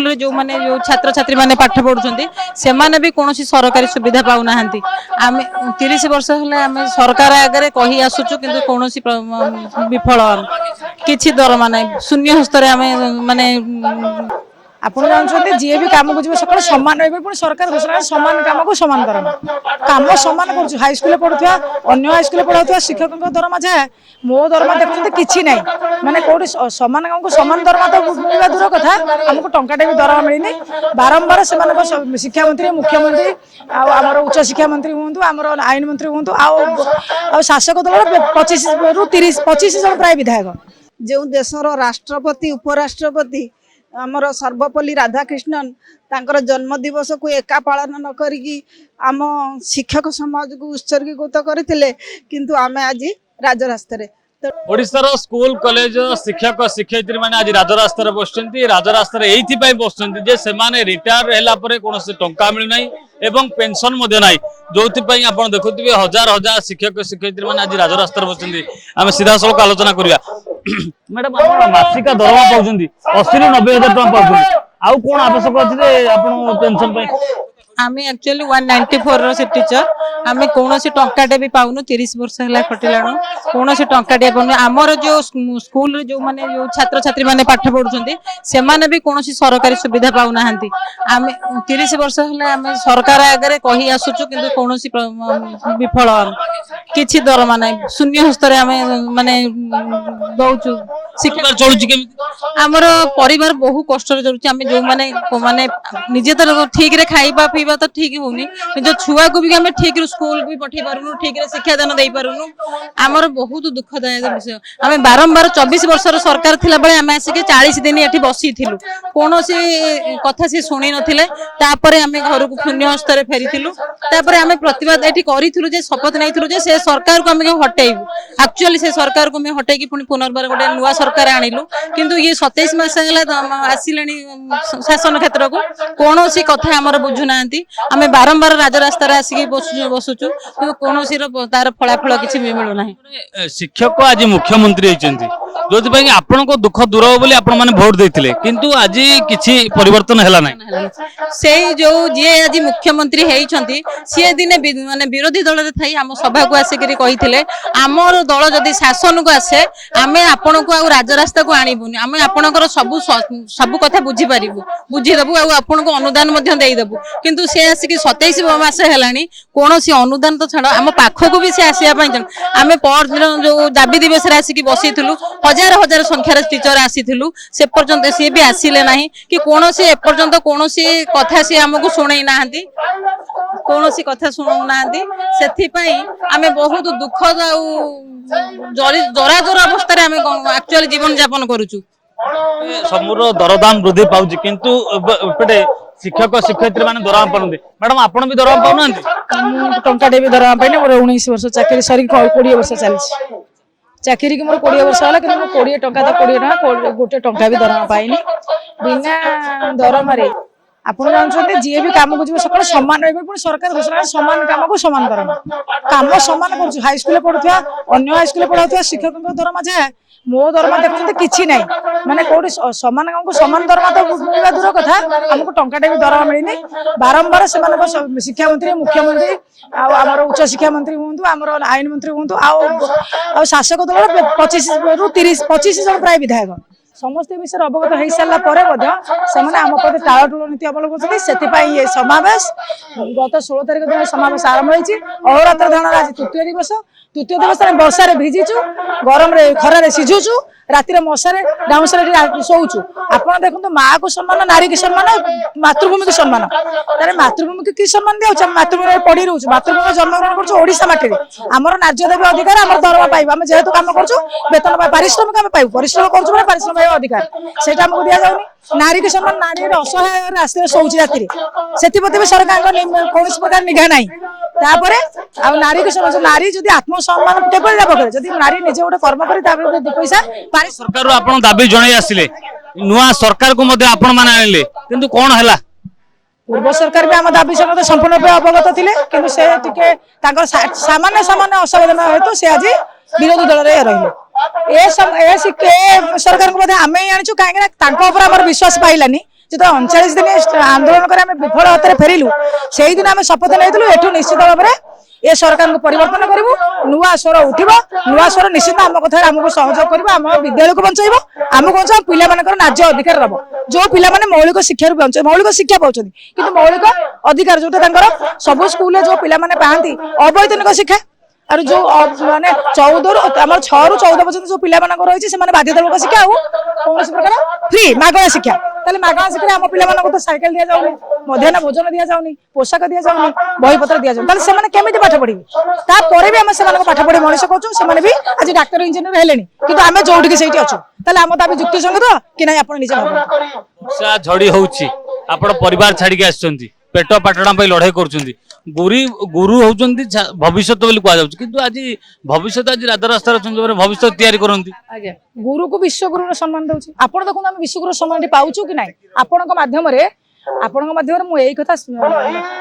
School रे जो माने जो छात्र छात्री माने पाठ पढुछंती से माने भी कोनोसी सरकारी सुविधा पाउ नाहंती। आमे 30 वर्ष हले आमे सरकार आगरे कहि आसुचु किंतु कोनोसी विफल किछि दरमा नै शून्य हस्तरे आमे माने ଆପଣ ଜାଣୁଛନ୍ତି ଯିଏ ବି କାମକୁ ଯିବ ସକାଳେ ସମାନ ରହିବେ ପୁଣି ସରକାର ଘୋଷଣା ସମାନ କାମକୁ ସମାନ ଦରମା କାମ ସମାନ କରୁଛୁ ହାଇସ୍କୁଲରେ ପଢୁଥିବା ଅନ୍ୟ ହାଇସ୍କୁଲରେ ପଢାଉଥିବା ଶିକ୍ଷକଙ୍କ ଦରମା ଯାହା ମୋ ଦରମା ଦେଖୁଛନ୍ତି କିଛି ନାହିଁ ମାନେ କୋଉଠି ସମାନ କାମକୁ ସମାନ ଦରମା ତ ମିଳିବା ଦୂର କଥା ଆମକୁ ଟଙ୍କାଟେ ବି ଦରମା ମିଳିନି ବାରମ୍ବାର ସେମାନଙ୍କ ଶିକ୍ଷାମନ୍ତ୍ରୀ ମୁଖ୍ୟମନ୍ତ୍ରୀ ଆଉ ଆମର ଉଚ୍ଚ ଶିକ୍ଷା ମନ୍ତ୍ରୀ ହୁଅନ୍ତୁ ଆମର ଆଇନ ମନ୍ତ୍ରୀ ହୁଅନ୍ତୁ ଆଉ ଶାସକ ଦଳର 25 ରୁ 25 ଜଣ ପ୍ରାୟ ବିଧାୟକ जो देशर राष्ट्रपति उपराष्ट्रपति आमर सर्वपल्ली राधाकृष्णन तांकर जन्म दिवस को एका पालन न करिकी आम शिक्षक समाज को उत्सर्गीकृत करथिले किंतु आमे आज राजरास्ता ओडिशार स्कूल कॉलेज शिक्षक शिक्षयित्री माने आज राजरास्ता बसुंती राजरास्ता एइथि पई बसुंती जे सेमाने रिटायर हैला परे कोनोसी टंका मिलु नै एवं पेंशन मध्य नै जोथि पई आपण देखुथिबे हजार हजार शिक्षक शिक्षयित्री माने आज राजरास्ता बसुंती आमे सीधा सळक आलोचना करिया मैडम आपण मासिका दरमा पाउछंती 80 ରୁ 90 हजार टका पाउछंती आउ कोन आवश्यक अछि जे आपण पेंशन पई आमे एक्चुअली 194 रो से टीचर आमे कोनोसी टंकाटे भी पाउनु 30 वर्ष हला खटिलाणो कोनोसी टंकाटे पाउनु हमर जो स्कूल रे जो माने जो छात्र छात्री माने पाठ पढुछंती से माने भी कोनोसी सरकारी सुविधा पाउ नाहंती आमे 30 वर्ष हला आमे सरकार आगरे कहि आसुचु किंतु कोनोसी विफल किछि दरमा नै शून्य हस्तरे आमे माने दउचु शिक्षा चलुची केमि हमर परिवार बहु कष्ट रे चलुची आमे जो माने माने निजे तो ठीक रे खाइबा पीबा तो ठीक होनी जो छुआ को भी आम ठीक स्कूल भी पठे पारूनु ठीक ठीक शिक्षादान दे पारूनु आमर बहुत दुखदायक विषय आम बारंबार 24 वर्षर सरकार थिला बेले आम आसिक 40 दिन एठी बसी थिलु कोनोसी कथा से सुनी नथिले तापरे आम घर को शून्य हस्तर फेरीथिलु तापरे आम प्रतिवाद एठी करिथिलु जे शपथ नैथिलु जे से सरकार को आम हटाइबु एक्चुअली से सरकार को आम हटाइकी पुणी पुनर्बार गोटे नुआ सरकार आनिलु किंतु ये 27 मास आसिलानी शासन क्षेत्र को कोनोसी कथा आमर बुझु नांती आम बारंबार राजरास्ता आसिक बसुचु कोनोसी तार फलाफल किछि मिलु नाही। शिक्षक आज मुख्यमंत्री होइचंती जोथि आपण को दुख दूर हो बोली आपण माने वोट देथिले किंतु आज किछि परिवर्तन हैला नाही से जो जे आज मुख्यमंत्री हेइचंती से दिने माने विरोधी दल रे थाई हम सभा को आसिकरी कहिथिले हमर दल जदी शासन को आसे आमे आपण को आ राजरास्ता को आनिबुनी आमे आपणकर सब कथा बुझी पारिबु बुझी दबु आ आपण को अनुदान मध्ये देई दबु किंतु से आसिक 27 मास हेलानी कोनोसी अनुदान तो छाड़ आम पाखक भी से आसिया पई आमे पर दिन जो दाबी दिवस रे आसिक बसिथिलु हजार हजार संख्यार टीचर आसीथिलु से पर्यंत से भी आसिले नाही कि कोनोसी ए पर्यंत कोनोसी कथा से हमकु सुनै नाहंती कोनोसी कथा सुनौ नाहंती सेथि पई आमे बहुत दुखद आ जराजर अवस्था रे आमे एक्चुअली जीवन यापन करूछु समूर दरदाम वृद्धि पाउछि किंतु एपटे शिक्षक शिक्षयित्री माने दरमा पाउनते मैडम आपण भी दरमा पाउनंती टंकाटे भी दरमा पाइने मोर 19 वर्ष चाकरी सरी 20 वर्ष चली चाकरी की मोर 20 वर्ष होला कि 20 टंका तो 20 टंका गोटे टंका भी दरमा पाइनी बिना दरमा रे आपण जानछन्ते जे भी काम को जीव सकाळ समान रहबे पुणी सरकार घोषणा समान काम को समान दरमा काम समान करछु हाई स्कूल पढुथवा अन्य हाई स्कूल पढाउथवा शिक्षकଙ୍କ दरमा जा मो दरमा देखुछन्ते किछि नै माने कोडी समान काम को समान दरमा तो मिलवा दूर कथा हमको टंकाटे भी दरमा मिलिनी बारंबार सेमानक शिक्षा मंत्री मुख्यमंत्री आ हमर उच्च शिक्षा मंत्री हुंतु हमर आईन मंत्री हुंतु आ शासक दल 25 ରୁ 25 जन प्राय विधायक समस्त विषय अवगत हो सारा पर आम प्रति टालटुल नीति अवलम्बन कर समावेश गत 16 तारिख दिन समावेश आरंभ होती अहोरात्र धारण आज तृतीय दिवस वर्षा भिजिचु गरम खरारे सिझुचु रातिर मशारे डाउसरे शोचु आप देखो माँ को सम्मान नारी की सम्मान मातृभूमि को सम्मान तारे मातृभूमि को कि सम्मान दिया मातृभूमि पढ़ी रोच मातृभूमि जन्मग्रहण करोशा माटी आमर नार्य देवी अधिकार आम दरमा पाइब आम जेहेतु कम करूँ वेतन पारिश्रमिक आम पाइबू परिश्रम करूँ पारिश्रमिक अधिकार से आमको दि जाऊनी नारी की सम्मान नारी असहाय रास्ते शोची राति से भी सरकार कौन प्रकार निघा ना नारी की सम्मान नारी जब आत्मसम्मान केवल पकड़े जब नारी निजे गोटे कर्म कर पैसा सरकार आपण दाबी जणाई आसिले नुआ सरकार को मध्ये आपण मान आनिले किंतु कोन हला पूर्व सरकार भी आम दाबी सहित संपूर्ण अवगत थिले किंतु से टिके तांकर सामान्य सामान्य असंवेदना हेतु से आज विरोधी दल रे रहिले ए सरकार को मध्ये आमे आनिचु काहे ना तांको ऊपर हमर विश्वास पाइलानी जो 39 दिन आंदोलन कर विफल हाथ में फेरिलु से दिन आम शपथ नहीं एठू निश्चित भाव में ए सरकार को परिवर्तन करूँ नुआ स्वर उठिब नुआ स्वर निश्चित आम कथा आमको सहयोग कर आम विद्यालय को बचाइब आमको पिला न्याय अधिकार दब जो पिला मौलिक शिक्षा मौलिक शिक्षा पाँच कि मौलिक अधिकार जो सब स्कूल जो पिला पाती अवैतनिक शिक्षा और जो माने 6 ରୁ 14 पर्यंत जो पिला रही है बाध्यतामूलक शिक्षा कौन प्रकार फ्री मागणा शिक्षा ताले मागणा शिक्षा आम पिला तो साइकेल दि जाऊनी मध्याह्न भोजन दि जाऊनी पोशाक दि जाऊनी बहीपत्र दि जाऊनी से केमी पाठ पढ़े तापर भी आम पाठ पढ़ी मनीष करूँ भी आज डाक्तर इंजीनियर हेले कि आम जोटि से अच्छु ताले आम दाबी युक्ति संगत कि ना आप निजे वर्षा झड़ी होउची आपण परिवार छाड़ी के आछंती पेट पाटणा पे लड़ाई करूछंती गुरु होउछंती भविष्य बोली कहा जाउछ किंतु आज भविष्य आज राजरास्ता रे भविष्य तैयारी करंती आज्ञा गुरु को विश्वगुरु सम्मान दउछि आपण देखु हम विश्वगुरु सम्मान पाउछु कि नाही आपण माध्यम रे आपण माध्यम मु एई कथा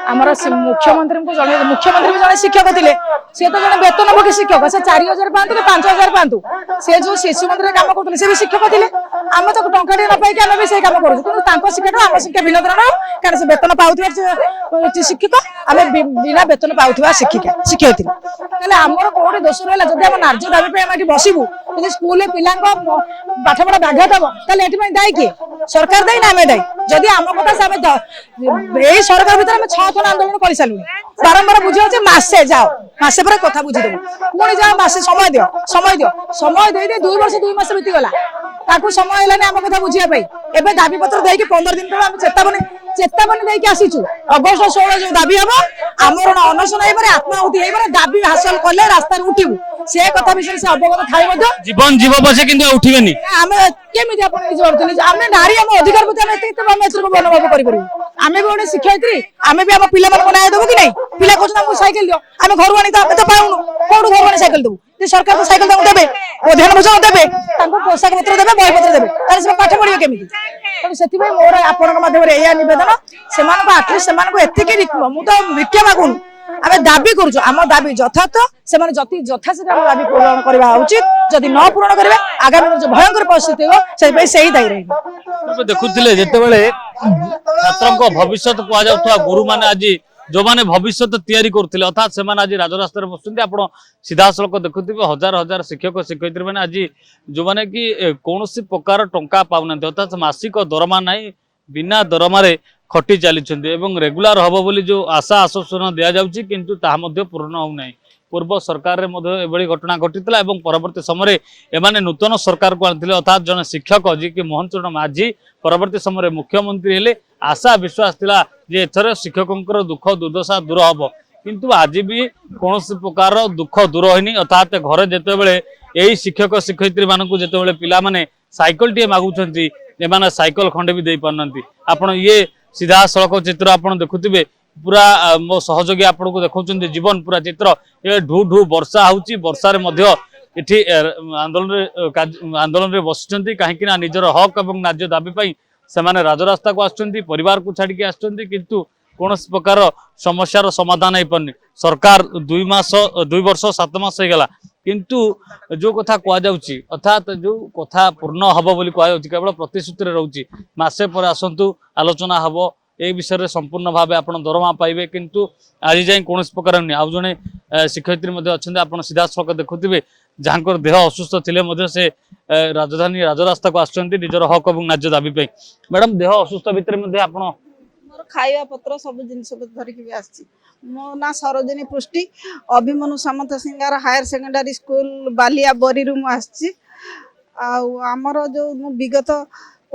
हमर मुख्यमंत्री को जणे मुख्यमंत्री भी जणे शिक्षक थिले से तो जणे वेतनभोगी शिक्षक से 4000 पांतु 5000 पांतु से जो शिशु मंदिर काम करथले से भी शिक्षक थिले हम तो टंका न पाई के हम भी से काम करू किंतु तांको शिक्षा हम शिक्षा भिन्न धरण कारण से वेतन पाउथबा शिक्षक हम बिना वेतन पाउथबा शिक्षिका शिक्षयित्री ताले हमर कोडी दोष रहला जदि हम नार्य दाबी पे हम एठी बसिबु यदि स्कूल रे पिलांको पाठ पढ़ा व्याघात हबो ताले एठी में दाई के सरकार दाई ना हमें दाई जदि हम कथा से सरकार भीतर 6 थन आंदोलन कर सारू बारंबार बुझे मासे जाओ मासे पर कथा बुझीदेव पुणी जाओ मासे समय दे 2 वर्ष 2 मास बीती गला ताकू समय हेलानी आम कथा बुझिया एबे दाबी पत्र देके 15 दिन तक हम चेतावनी देके आसीचु अगस्त 16 जो दाबी हबो आमरण अनशन हेबरे आत्माहुति हेबरे दाबी हासिल करले रास्ता उठिबु से कथा विषय से अवगत थाई मध्य जीवन जीव बसे किंतु उठिबेनी आमे केमिति आपण जोड़तली आमे नारी हम अधिकार प्रति हम एते हम एथर को बनवाब करि परिबु आमे भी ओने शिक्षयित्री आमे भी हम पिला मन बनाय देबो कि नै पिला कोछ हमको साइकिल दियो आमे घर आनी तो पाउनु कोडू घर आनी साइकिल देबु जे सरकार तो साइकिल दाम देबे मध्याह्न भोजन देबे तांको पोशाक पत्र देबे बही पत्र देबे ताले से पाठ पढियो केमिति तब सेति भाई मोर आपन माध्यम रे एया निवेदन सेमान को आटली सेमान को एते के मु तो भिक्षा मागुनु आमे दाबी करूछु आम दाबी यथार्थ सेमान जति यथाशीघ्र आम दाबी पूर्ण करबा उचित जदि न पूर्ण करबे आगामी जो भयंकर परिस्थिति हो से भाई सही दाई रही देखुथिले जेते बेले छात्रन को भविष्य को आ जाउथवा गुरु माने आज जो माने भविष्य तैयारी करथिले अर्थात से माने आज राजरास्ता रे बसुंती आपण सीधा सड़क देखुथिबे हजार हजार शिक्षक शिक्षयित्री माने आज जो माने कि कोनोसी प्रकार टंका पाउनंते अर्थात मासिक दरमा नाही बिना दरमा रे खटी चलीछंती एवं रेगुलर हबो बोली जो आशा आश्वासन दिया जाउची किंतु ताहा मध्ये पूर्ण हो नाही पूर्व सरकार रे मध्ये एबडी घटना घटितला एवं परवर्ती समय एमाने नूतन सरकार को आनथिले अर्थात जन शिक्षक जी कि मोहन चरण माझी परवर्ती समय मुख्यमंत्री हेले आशा विश्वास थिला जे एथरे शिक्षकंकर दुख दुर्दशा दूर हबो किंतु आज भी कोनोसी प्रकार दुख दूर होइनी अर्थात घरे जेते बेले एही शिक्षक शिक्षयित्री मानकु जेते बेले पिला माने साइकिल टी मागुछंती एमाने साइकिल खंडे भी देई पारनंती आपण ये सीधा सड़क चित्र आपण देखुथिबे पूरा मो सहयोगी आपण को देखौछंती जीवन पूरा चित्र ए ढू ढू वर्षा होउची वर्षा रे मध्य एठी आंदोलन रे बसचंती काहेकि ना निजर हक एवं न्याय दाबी पई सेमाने राजरास्ता को आछंती परिवार को छाड़ी के आछंती किंतु कोनोसी प्रकार समस्यार समाधान हो पारनी सरकार 2 वर्ष 7 मास हो गला किंतु जो कथा कह जाउची अर्थात जो कथा पूर्ण हबो बोली कह जाउची केवल प्रतिश्रुति रे रहउची मासे पर आसंतु आलोचना हबो ए विषय रे संपूर्ण भाबे आपण दरमा पाइबे किंतु आज जाय कोनोसी प्रकार नै आउ जने शिक्षयित्री मध्ये अछंती आपण सीधा सड़क देखुथिबे जहांकर देह असुस्थ थिले मध्ये से राजधानी राजरास्ता को आछंती निजर हक एवं न्याय दाबी पे मैडम देह असुस्थ भितर मध्ये आपण मोर खाଇବା पत्र सब जिनिस धरिक भी आछि मो ना सरोजिनी पुष्टि अभिमनु सामंत सिंगार हायर सेकेंडरी स्कूल बालिया बोरी रूम आछि आमर जो विगत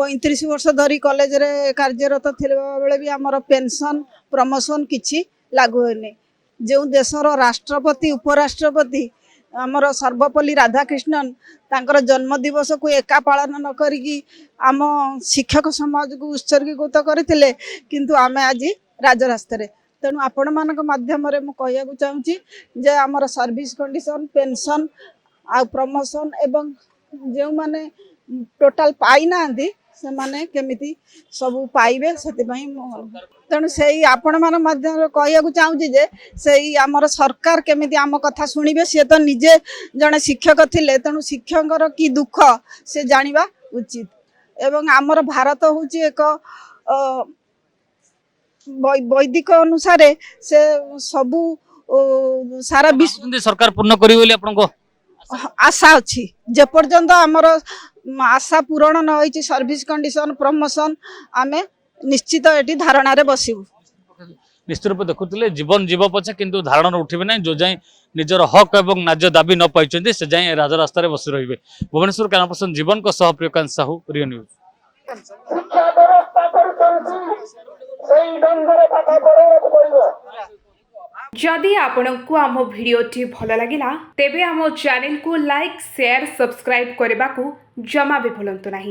35 वर्ष धरी कॉलेज रे कार्यरत थिला बेले भी आमर पेंशन प्रमोशन किछि लागू होने जो देशर राष्ट्रपति उपराष्ट्रपति आमर सर्वपल्ली राधाकृष्णन तांकर जन्म दिवस को एका पालन न करिकी आम शिक्षक समाज को उत्सर्गीकृत करथिले किंतु आमे आज राजरास्ता रे तेणु आपण मानक माध्यम रे मु कहया को चाहूची जे आमर सर्विस कंडीशन पेंशन आ प्रमोशन एवं जो माने टोटल पाई नांदी से माने केमिति सब पाइबे सेति पई तेणु से आपण मान माध्यम कहया को चाहूची जे से आमर सरकार केमिति आम कथा सुनिबे से तो निजे जने शिक्षक थिले तेणु शिक्षकर की दुख से जानिबा उचित एवं आमर भारत होची एक ବୈଦିକ ଅନୁସାରେ ସେ ସବୁ ସାରା ବିଶ୍ୱ ଭାବୁଛନ୍ତି ସରକାର ପୂର୍ଣ୍ଣ କରିବେ ବୋଲି ଆପଣଙ୍କ ଆଶା ଅଛି। ଯେପର୍ଯ୍ୟନ୍ତ ଆମର ଆଶା ପୂରଣ ନ ହୋଇଛି ସର୍ଭିସ କଣ୍ଡିସନ ପ୍ରମୋସନ ଆମେ ନିଶ୍ଚିତ ଏଠି ଧାରଣାରେ ବସିବୁ। ନିଶ୍ଚିତ ରୂପେ ଦେଖୁଥିଲେ ଜୀବନ ଯିବ ପଛେ କିନ୍ତୁ ଧାରଣାରେ ଉଠିବେ ନାହିଁ ଯୋ ଯାଏଁ ନିଜର ହକ୍ ଏବଂ ନ୍ୟାଯ୍ୟ ଦାବି ନ ପାଇଛନ୍ତି ସେ ଯାଏଁ ରାଜରାସ୍ତାରେ ବସି ରହିବେ। ଭୁବନେଶ୍ୱର କ୍ୟାମରା ପର୍ସନ ଜୀବନଙ୍କ ସହ ପ୍ରିୟକାନ୍ତ ସାହୁ, ରିଓ ନ୍ୟୁଜ। जदि आपंक आम भिडी भल लगा तेब आम चैनल को लाइक शेयर सब्सक्राइब करने को जमा भी भूलु नहीं।